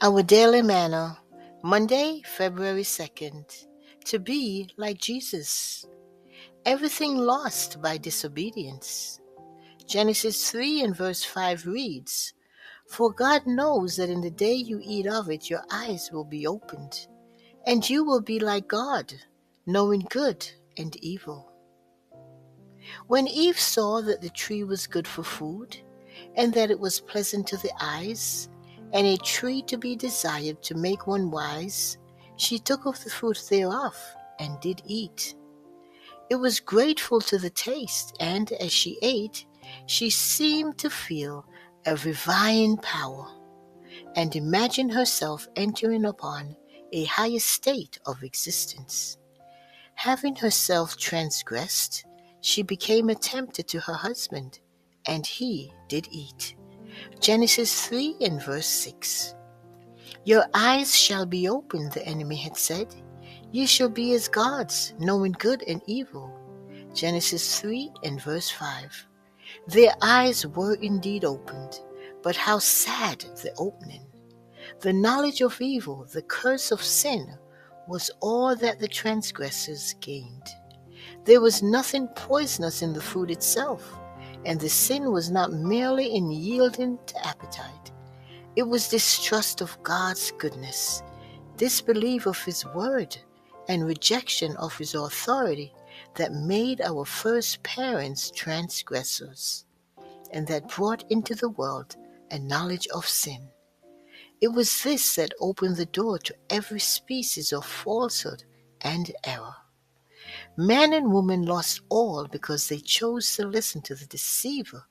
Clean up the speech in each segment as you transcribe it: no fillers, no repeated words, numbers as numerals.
Our daily manna, Monday, February 2nd. To be like Jesus. Everything lost by disobedience. Genesis 3 and verse 5 reads, For God knows that in the day you eat of it, your eyes will be opened, and you will be like God, knowing good and evil. When Eve saw that the tree was good for food, and that it was pleasant to the eyes, and a tree to be desired to make one wise, she took of the fruit thereof, and did eat. It was grateful to the taste, and as she ate, she seemed to feel a reviving power, and imagined herself entering upon a higher state of existence. Having herself transgressed, she became a tempter to her husband, and he did eat. Genesis 3 and verse 6. Your eyes shall be opened, the enemy had said. Ye shall be as gods, knowing good and evil. Genesis 3 and verse 5. Their eyes were indeed opened, but how sad the opening. The knowledge of evil, the curse of sin, was all that the transgressors gained. There was nothing poisonous in the fruit itself, and the sin was not merely in yielding to appetite. It was distrust of God's goodness, disbelief of His word, and rejection of His authority that made our first parents transgressors, and that brought into the world a knowledge of sin. It was this that opened the door to every species of falsehood and error. Man and woman lost all because they chose to listen to the deceiver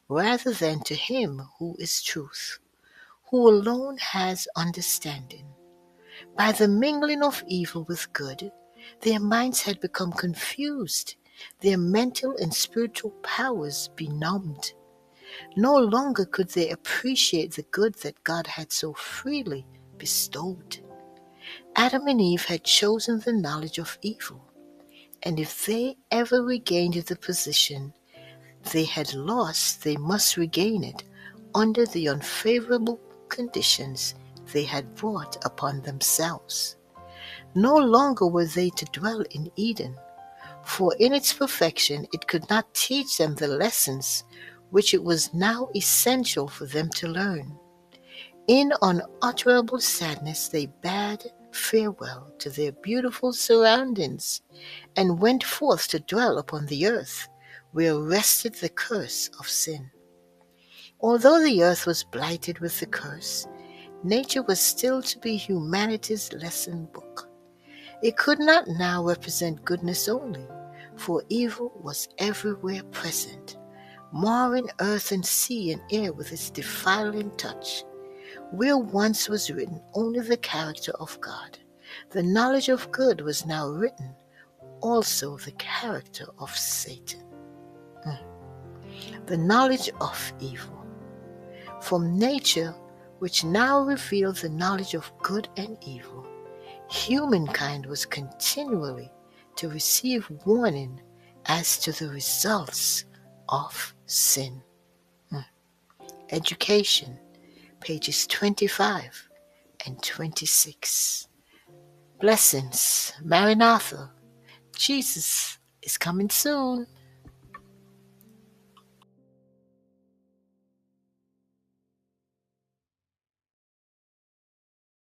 rather than to Him who is truth, who alone has understanding. By the mingling of evil with good, their minds had become confused, their mental and spiritual powers benumbed. No longer could they appreciate the good that God had so freely bestowed. Adam and Eve had chosen the knowledge of evil, and if they ever regained the position they had lost, they must regain it under the unfavorable conditions they had brought upon themselves. No longer were they to dwell in Eden, for in its perfection it could not teach them the lessons which it was now essential for them to learn. In unutterable sadness they bade farewell to their beautiful surroundings and went forth to dwell upon the earth, where rested the curse of sin. Although the earth was blighted with the curse, nature was still to be humanity's lesson book. It could not now represent goodness only, for evil was everywhere present, marring earth and sea and air with its defiling touch. Where once was written only the character of God, the knowledge of good was now written also the character of Satan. The knowledge of evil. From nature, which now revealed the knowledge of good and evil, humankind was continually to receive warning as to the results of sin. Education, pages 25 and 26. Blessings, Maranatha. Jesus is coming soon.